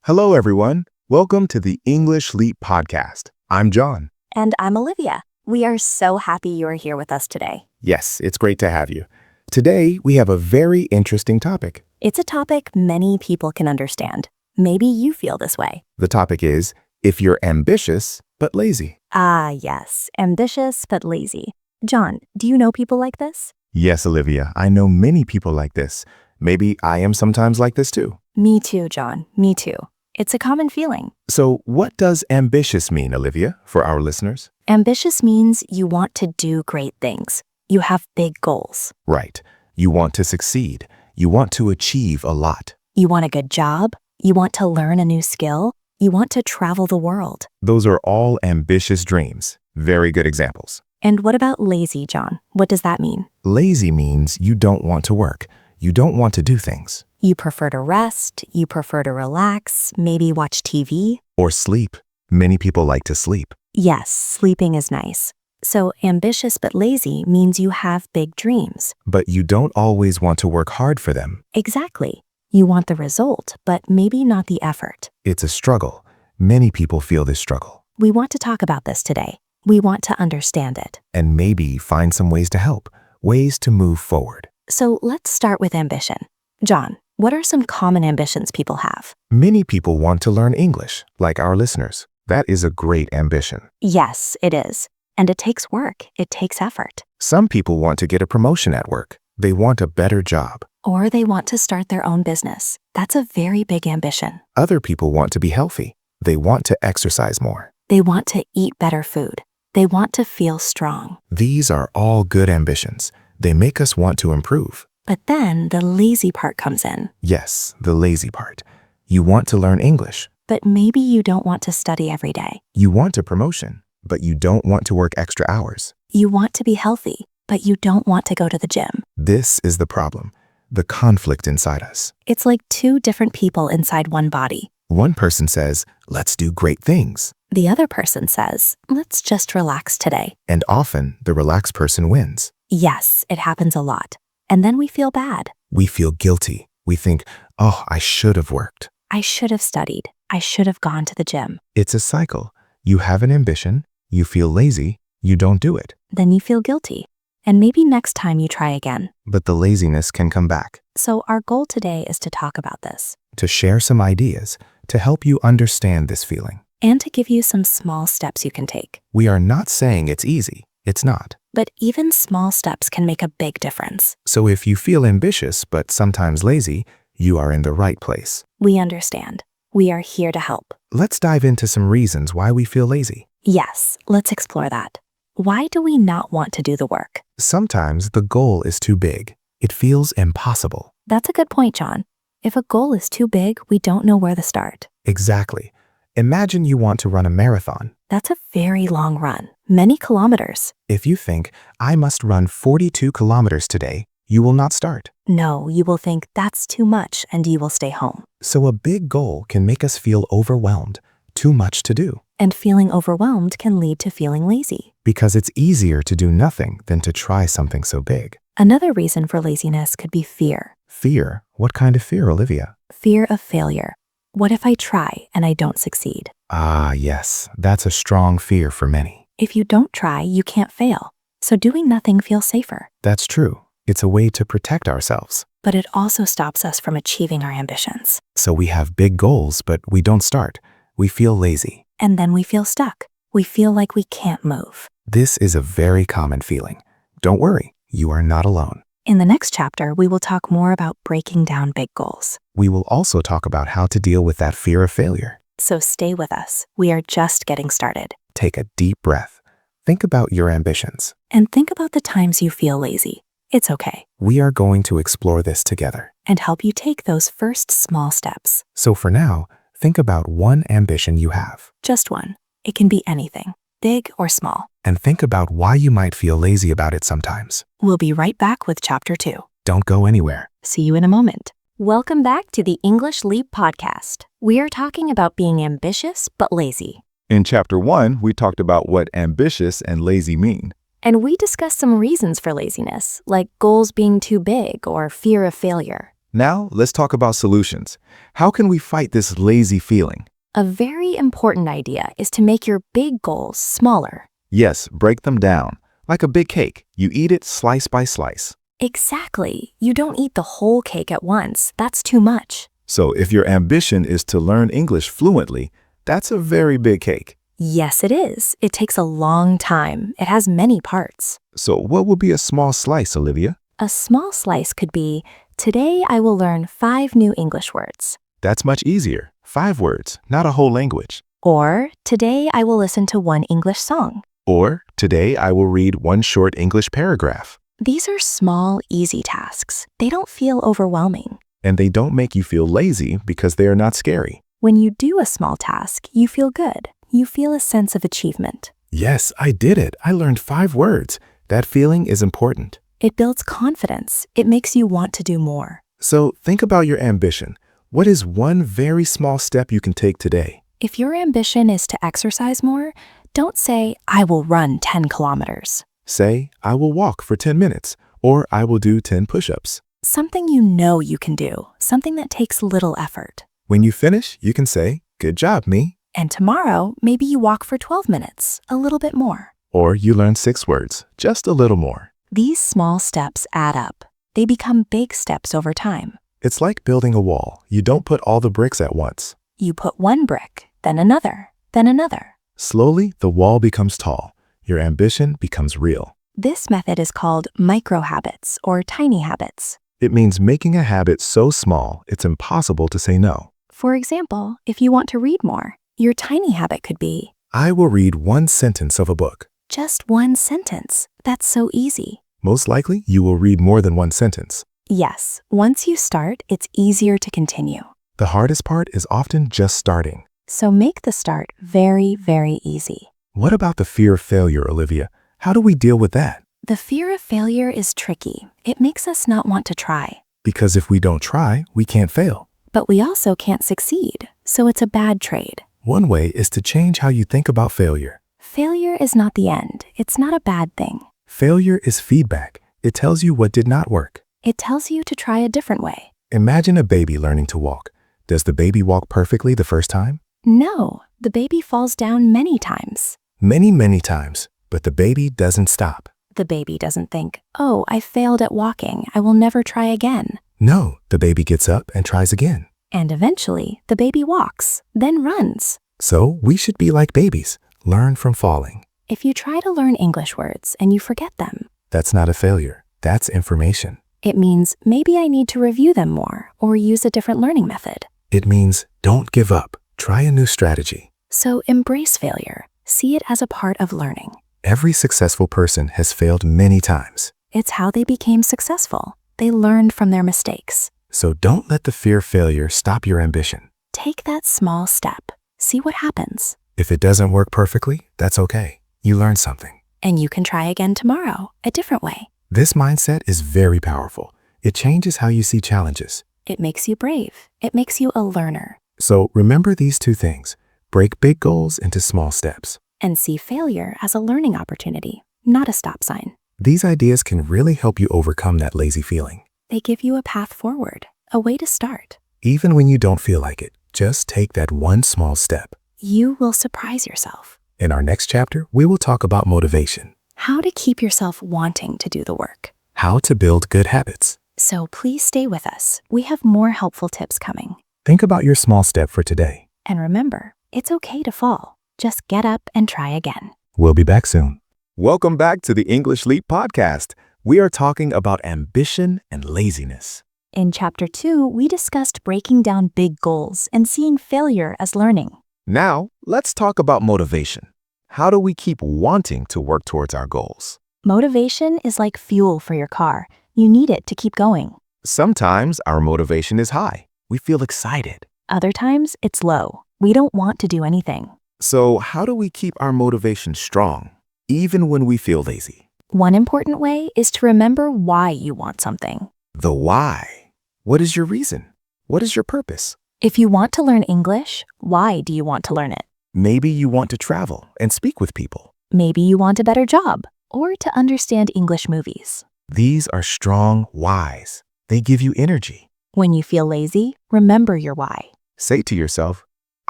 Hello, everyone. Welcome to the English Leap Podcast. I'm John. And I'm Olivia. We are so happy you are here with us today. Yes, it's great to have you. Today, we have a very interesting topic. It's a topic many people can understand. Maybe you feel this way. The topic is, if you're ambitious but lazy. Ah, yes, ambitious but lazy. John, do you know people like this? Yes, Olivia, I know many people like this. Maybe I am sometimes like this too. Me too, John. Me too. It's a common feeling. So what does ambitious mean, Olivia, for our listeners? Ambitious means you want to do great things. You have big goals. Right. You want to succeed. You want to achieve a lot. You want a good job. You want to learn a new skill. You want to travel the world. Those are all ambitious dreams. Very good examples. And what about lazy, John? What does that mean? Lazy means you don't want to work. You don't want to do things. You prefer to rest, you prefer to relax, maybe watch TV. Or sleep. Many people like to sleep. Yes, sleeping is nice. So ambitious but lazy means you have big dreams. But you don't always want to work hard for them. Exactly. You want the result, but maybe not the effort. It's a struggle. Many people feel this struggle. We want to talk about this today. We want to understand it. And maybe find some ways to help, ways to move forward. So let's start with ambition. John, what are some common ambitions people have? Many people want to learn English, like our listeners. That is a great ambition. Yes, it is. And it takes work. It takes effort. Some people want to get a promotion at work. They want a better job. Or they want to start their own business. That's a very big ambition. Other people want to be healthy. They want to exercise more. They want to eat better food. They want to feel strong. These are all good ambitions. They make us want to improve. But then the lazy part comes in. Yes, the lazy part. You want to learn English. But maybe you don't want to study every day. You want a promotion, but you don't want to work extra hours. You want to be healthy, but you don't want to go to the gym. This is the problem, the conflict inside us. It's like two different people inside one body. One person says, let's do great things. The other person says, let's just relax today. And often, the relaxed person wins. Yes, it happens a lot. And then we feel bad. We feel guilty. We think, oh, I should have worked. I should have studied. I should have gone to the gym. It's a cycle. You have an ambition, you feel lazy, you don't do it. Then you feel guilty. And maybe next time you try again. But the laziness can come back. So our goal today is to talk about this. To share some ideas, to help you understand this feeling. And to give you some small steps you can take. We are not saying it's easy. It's not. But even small steps can make a big difference. So if you feel ambitious but sometimes lazy, you are in the right place. We understand. We are here to help. Let's dive into some reasons why we feel lazy. Yes, let's explore that. Why do we not want to do the work? Sometimes the goal is too big. It feels impossible. That's a good point, John. If a goal is too big, we don't know where to start. Exactly. Imagine you want to run a marathon. That's a very long run, many kilometers. If you think, I must run 42 kilometers today, you will not start. No, you will think that's too much and you will stay home. So a big goal can make us feel overwhelmed, too much to do. And feeling overwhelmed can lead to feeling lazy. Because it's easier to do nothing than to try something so big. Another reason for laziness could be fear. Fear? What kind of fear, Olivia? Fear of failure. What if I try and I don't succeed? Ah, yes, that's a strong fear for many. If you don't try, you can't fail. So doing nothing feels safer. That's true. It's a way to protect ourselves. But it also stops us from achieving our ambitions. So we have big goals, but we don't start. We feel lazy. And then we feel stuck. We feel like we can't move. This is a very common feeling. Don't worry, you are not alone. In the next chapter, we will talk more about breaking down big goals. We will also talk about how to deal with that fear of failure. So stay with us. We are just getting started. Take a deep breath. Think about your ambitions. And think about the times you feel lazy. It's okay. We are going to explore this together. And help you take those first small steps. So for now, think about one ambition you have. Just one. It can be anything, big or small. And think about why you might feel lazy about it sometimes. We'll be right back with Chapter 2. Don't go anywhere. See you in a moment. Welcome back to the English Leap Podcast. We are talking about being ambitious but lazy. In Chapter 1, we talked about what ambitious and lazy mean. And we discussed some reasons for laziness, like goals being too big or fear of failure. Now, let's talk about solutions. How can we fight this lazy feeling? A very important idea is to make your big goals smaller. Yes, break them down. Like a big cake, you eat it slice by slice. Exactly. You don't eat the whole cake at once. That's too much. So if your ambition is to learn English fluently, that's a very big cake. Yes, it is. It takes a long time. It has many parts. So what would be a small slice, Olivia? A small slice could be, today I will learn 5 new English words. That's much easier. 5 words, not a whole language. Or, today I will listen to 1 English song. Or, today I will read 1 short English paragraph. These are small, easy tasks. They don't feel overwhelming. And they don't make you feel lazy because they are not scary. When you do a small task, you feel good. You feel a sense of achievement. Yes, I did it. I learned 5 words. That feeling is important. It builds confidence. It makes you want to do more. So think about your ambition. What is one very small step you can take today? If your ambition is to exercise more, don't say, I will run 10 kilometers. Say, I will walk for 10 minutes, or I will do 10 push-ups. Something you know you can do, something that takes little effort. When you finish, you can say, good job, me. And tomorrow, maybe you walk for 12 minutes, a little bit more. Or you learn 6 words, just a little more. These small steps add up. They become big steps over time. It's like building a wall. You don't put all the bricks at once. You put 1 brick, then another, then another. Slowly, the wall becomes tall. Your ambition becomes real. This method is called micro habits or tiny habits. It means making a habit so small, it's impossible to say no. For example, if you want to read more, your tiny habit could be, I will read 1 sentence of a book. just 1 sentence. That's so easy. Most likely, you will read more than 1 sentence. Yes, once you start, it's easier to continue. The hardest part is often just starting. So make the start very, very easy. What about the fear of failure, Olivia? How do we deal with that? The fear of failure is tricky. It makes us not want to try. Because if we don't try, we can't fail. But we also can't succeed, so it's a bad trade. One way is to change how you think about failure. Failure is not the end. It's not a bad thing. Failure is feedback. It tells you what did not work. It tells you to try a different way. Imagine a baby learning to walk. Does the baby walk perfectly the first time? No, the baby falls down many times. Many times, but the baby doesn't stop. The baby doesn't think, oh, I failed at walking. I will never try again. No, the baby gets up and tries again. And eventually, the baby walks, then runs. So we should be like babies, learn from falling. If you try to learn English words and you forget them, That's not a failure. That's information. it means maybe I need to review them more or use a different learning method. It means don't give up. Try a new strategy. So embrace failure. See it as a part of learning. Every successful person has failed many times. It's how they became successful. They learned from their mistakes. So don't let the fear of failure stop your ambition. Take that small step. See what happens. If it doesn't work perfectly, that's okay. You learned something. And you can try again tomorrow, a different way. This mindset is very powerful. It changes how you see challenges. It makes you brave. It makes you a learner. So remember these 2 things. Break big goals into small steps. And see failure as a learning opportunity, not a stop sign. These ideas can really help you overcome that lazy feeling. They give you a path forward, a way to start. Even when you don't feel like it, just take that 1 small step. You will surprise yourself. In our next chapter, we will talk about motivation, How to keep yourself wanting to do the work. how to build good habits. So please stay with us. We have more helpful tips coming. Think about your small step for today. And remember, it's okay to fall. Just get up and try again. We'll be back soon. Welcome back to the English Leap podcast. We are talking about ambition and laziness. In Chapter 2, we discussed breaking down big goals and seeing failure as learning. Now, let's talk about motivation. How do we keep wanting to work towards our goals? Motivation is like fuel for your car. You need it to keep going. Sometimes our motivation is high. We feel excited. Other times, it's low. We don't want to do anything. So how do we keep our motivation strong, even when we feel lazy? One important way is to remember why you want something. The why. What is your reason? What is your purpose? If you want to learn English, why do you want to learn it? Maybe you want to travel and speak with people. Maybe you want a better job or to understand English movies. These are strong whys. They give you energy. When you feel lazy, remember your why. Say to yourself,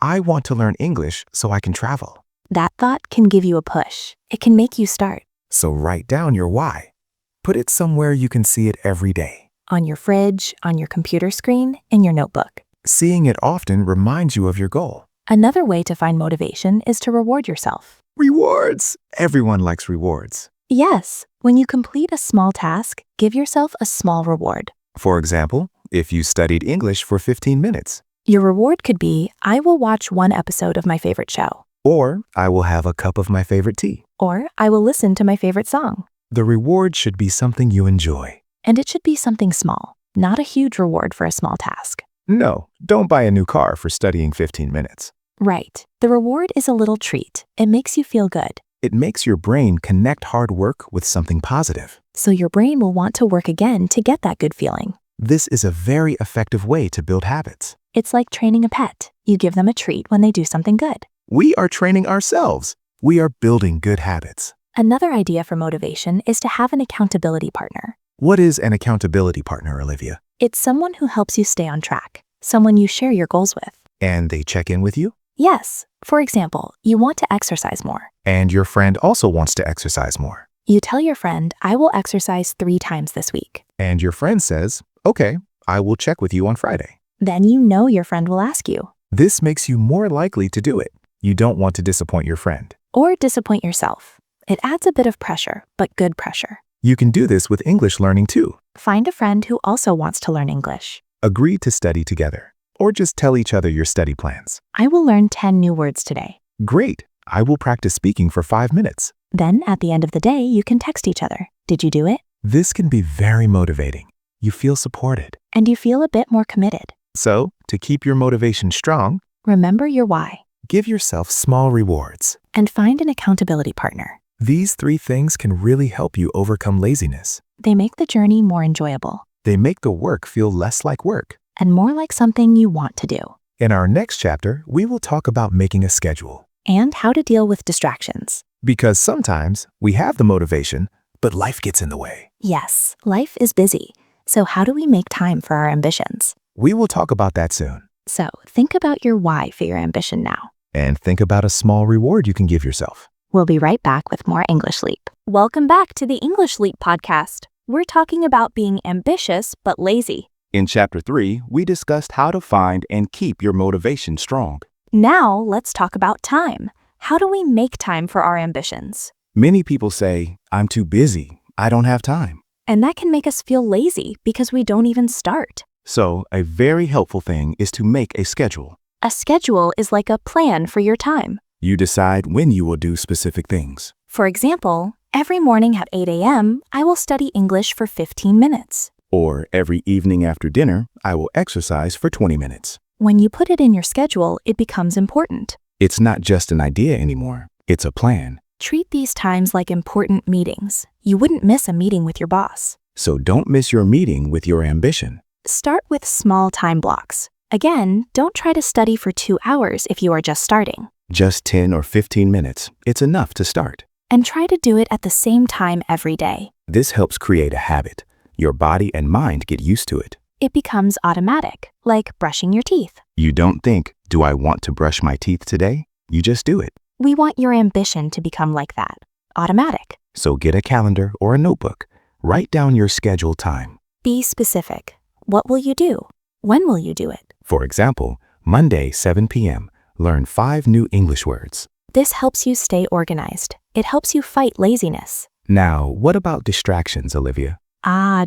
I want to learn English so I can travel. That thought can give you a push. It can make you start. So write down your why. Put it somewhere you can see it every day. On your fridge, on your computer screen, in your notebook. Seeing it often reminds you of your goal. Another way to find motivation is to reward yourself. Rewards! Everyone likes rewards. Yes, when you complete a small task, give yourself a small reward. For example, if you studied English for 15 minutes. Your reward could be, I will watch one episode of my favorite show. Or, I will have a cup of my favorite tea. Or, I will listen to my favorite song. The reward should be something you enjoy. And it should be something small, not a huge reward for a small task. No, don't buy a new car for studying 15 minutes. Right. The reward is a little treat. It makes you feel good. It makes your brain connect hard work with something positive. So your brain will want to work again to get that good feeling. This is a very effective way to build habits. It's like training a pet. You give them a treat when they do something good. We are training ourselves. We are building good habits. Another idea for motivation is to have an accountability partner. What is an accountability partner, Olivia? It's someone who helps you stay on track, someone you share your goals with. And they check in with you? Yes. For example, you want to exercise more. And your friend also wants to exercise more. You tell your friend, I will exercise 3 times this week. And your friend says, okay, I will check with you on Friday. Then you know your friend will ask you. This makes you more likely to do it. You don't want to disappoint your friend. Or disappoint yourself. It adds a bit of pressure, but good pressure. You can do this with English learning too. Find a friend who also wants to learn English. Agree to study together. Or just tell each other your study plans. I will learn 10 new words today. Great. I will practice speaking for 5 minutes. Then at the end of the day, you can text each other. Did you do it? This can be very motivating. You feel supported. And you feel a bit more committed. So, to keep your motivation strong, Remember your why. give yourself small rewards. And find an accountability partner. These 3 things can really help you overcome laziness. They make the journey more enjoyable. They make the work feel less like work. And more like something you want to do. In our next chapter, we will talk about making a schedule. And how to deal with distractions. Because sometimes we have the motivation, but life gets in the way. Yes, life is busy. So how do we make time for our ambitions? We will talk about that soon. So think about your why for your ambition now. And think about a small reward you can give yourself. We'll be right back with more English Leap. Welcome back to the English Leap podcast. We're talking about being ambitious but lazy. In Chapter 3, we discussed how to find and keep your motivation strong. Now let's talk about time. How do we make time for our ambitions? Many people say, I'm too busy, I don't have time. And that can make us feel lazy because we don't even start. So, a very helpful thing is to make a schedule. A schedule is like a plan for your time. You decide when you will do specific things. For example, every morning at 8 a.m., I will study English for 15 minutes. Or every evening after dinner, I will exercise for 20 minutes. When you put it in your schedule, it becomes important. It's not just an idea anymore, it's a plan. Treat these times like important meetings. You wouldn't miss a meeting with your boss. So don't miss your meeting with your ambition. Start with small time blocks. Again, don't try to study for 2 hours if you are just starting. Just 10 or 15 minutes, it's enough to start. And try to do it at the same time every day. This helps create a habit. Your body and mind get used to it. It becomes automatic, like brushing your teeth. You don't think, do I want to brush my teeth today? You just do it. We want your ambition to become like that, automatic. So get a calendar or a notebook. Write down your scheduled time. Be specific. What will you do? When will you do it? For example, Monday, 7 p.m., learn 5 new English words. This helps you stay organized. It helps you fight laziness. Now, what about distractions, Olivia?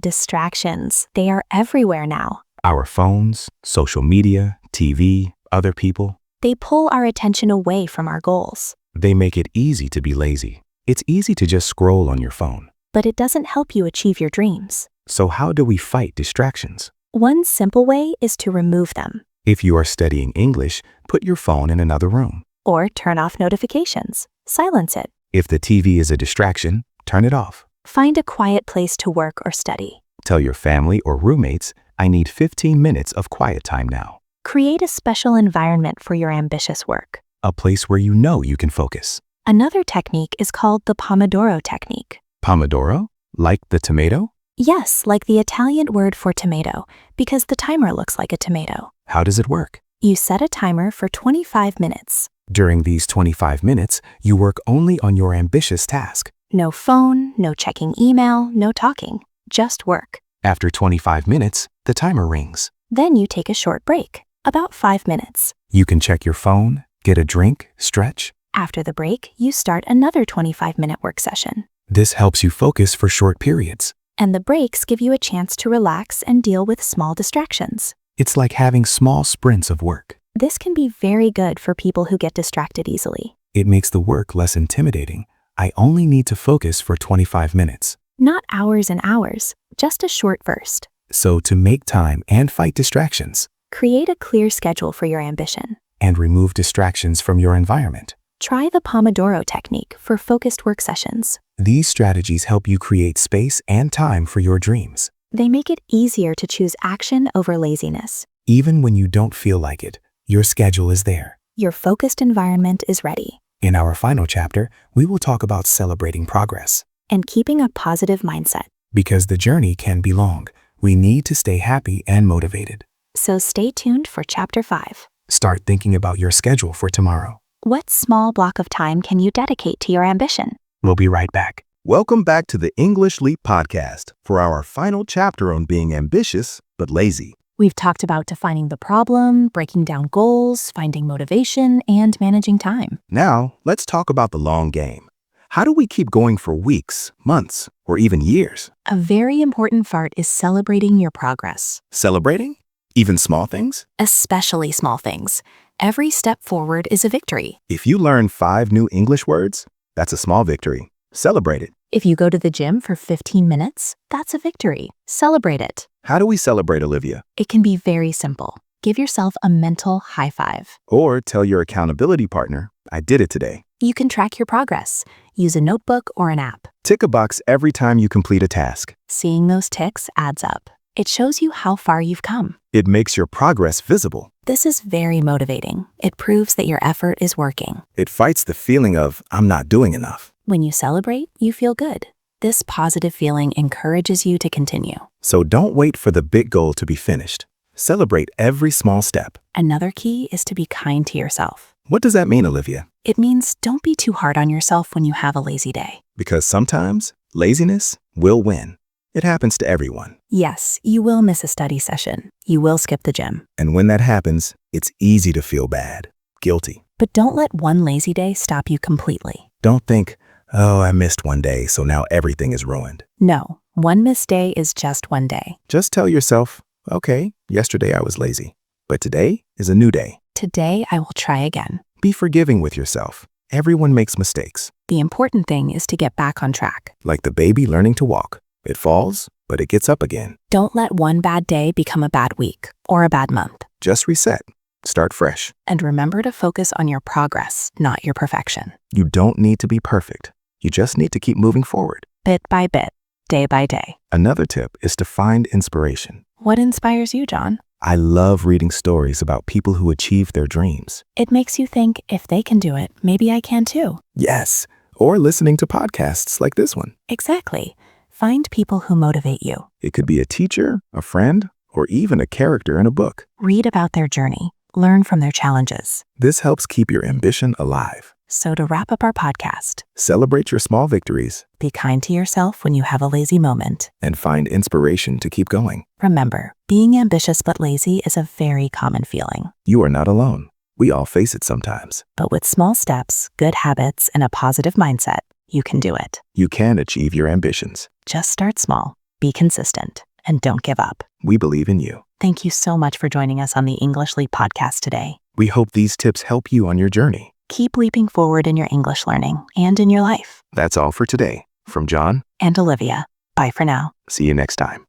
Distractions. They are everywhere now. Our phones, social media, TV, other people. They pull our attention away from our goals. They make it easy to be lazy. It's easy to just scroll on your phone. But it doesn't help you achieve your dreams. So how do we fight distractions? One simple way is to remove them. If you are studying English, put your phone in another room. Or turn off notifications. Silence it. If the TV is a distraction, turn it off. Find a quiet place to work or study. Tell your family or roommates, I need 15 minutes of quiet time now. Create a special environment for your ambitious work. A place where you know you can focus. Another technique is called the Pomodoro technique. Pomodoro? Like the tomato? Yes, like the Italian word for tomato, because the timer looks like a tomato. How does it work? You set a timer for 25 minutes. During these 25 minutes, you work only on your ambitious task. No phone, no checking email, no talking. Just work. After 25 minutes, the timer rings. Then you take a short break, about 5 minutes. You can check your phone, get a drink, stretch. After the break, you start another 25-minute work session. This helps you focus for short periods. And the breaks give you a chance to relax and deal with small distractions. It's like having small sprints of work. This can be very good for people who get distracted easily. It makes the work less intimidating. I only need to focus for 25 minutes. Not hours and hours, just a short burst. So to make time and fight distractions, Create a clear schedule for your ambition. and remove distractions from your environment. Try the Pomodoro technique for focused work sessions. These strategies help you create space and time for your dreams. They make it easier to choose action over laziness. Even when you don't feel like it, your schedule is there. Your focused environment is ready. In our final chapter, we will talk about celebrating progress. And keeping a positive mindset. Because the journey can be long, we need to stay happy and motivated. So stay tuned for Chapter 5. Start thinking about your schedule for tomorrow. What small block of time can you dedicate to your ambition? We'll be right back. Welcome back to the English Leap Podcast for our final chapter on being ambitious but lazy. We've talked about defining the problem, breaking down goals, finding motivation, and managing time. Now, let's talk about the long game. How do we keep going for weeks, months, or even years? A very important part is celebrating your progress, Celebrating? Even small things? especially small things. Every step forward is a victory. If you learn 5 new English words, that's a small victory. Celebrate it. If you go to the gym for 15 minutes, that's a victory. Celebrate it. How do we celebrate, Olivia? It can be very simple. Give yourself a mental high five. Or tell your accountability partner, I did it today. You can track your progress. Use a notebook or an app. Tick a box every time you complete a task. Seeing those ticks adds up. It shows you how far you've come. It makes your progress visible. This is very motivating. It proves that your effort is working. It fights the feeling of, I'm not doing enough. When you celebrate, you feel good. This positive feeling encourages you to continue. So don't wait for the big goal to be finished. Celebrate every small step. Another key is to be kind to yourself. What does that mean, Olivia? It means don't be too hard on yourself when you have a lazy day. Because sometimes laziness will win. It happens to everyone. Yes, you will miss a study session. You will skip the gym. And when that happens, it's easy to feel bad, guilty. But don't let one lazy day stop you completely. Don't think, oh, I missed one day, so now everything is ruined. No, one missed day is just one day. Just tell yourself, okay, yesterday I was lazy, but today is a new day. Today, I will try again. Be forgiving with yourself. Everyone makes mistakes, The important thing is to get back on track. like the baby learning to walk. It falls, but it gets up again. Don't let one bad day become a bad week or a bad month. Just reset. Start fresh. And remember to focus on your progress, not your perfection. You don't need to be perfect. You just need to keep moving forward. Bit by bit, day by day. Another tip is to find inspiration. What inspires you, John? I love reading stories about people who achieved their dreams. It makes you think, if they can do it, maybe I can too. Yes, or listening to podcasts like this one. Exactly. Find people who motivate you. It could be a teacher, a friend, or even a character in a book. Read about their journey. Learn from their challenges. This helps keep your ambition alive. So to wrap up our podcast, Celebrate your small victories be kind to yourself when you have a lazy moment. and find inspiration to keep going. Remember, being ambitious but lazy is a very common feeling. You are not alone. We all face it sometimes. But with small steps, good habits, and a positive mindset, you can do it. You can achieve your ambitions. Just start small, be consistent, and don't give up. We believe in you. Thank you so much for joining us on the English Leap podcast today. We hope these tips help you on your journey. Keep leaping forward in your English learning and in your life. That's all for today. From John, And Olivia, bye for now. see you next time.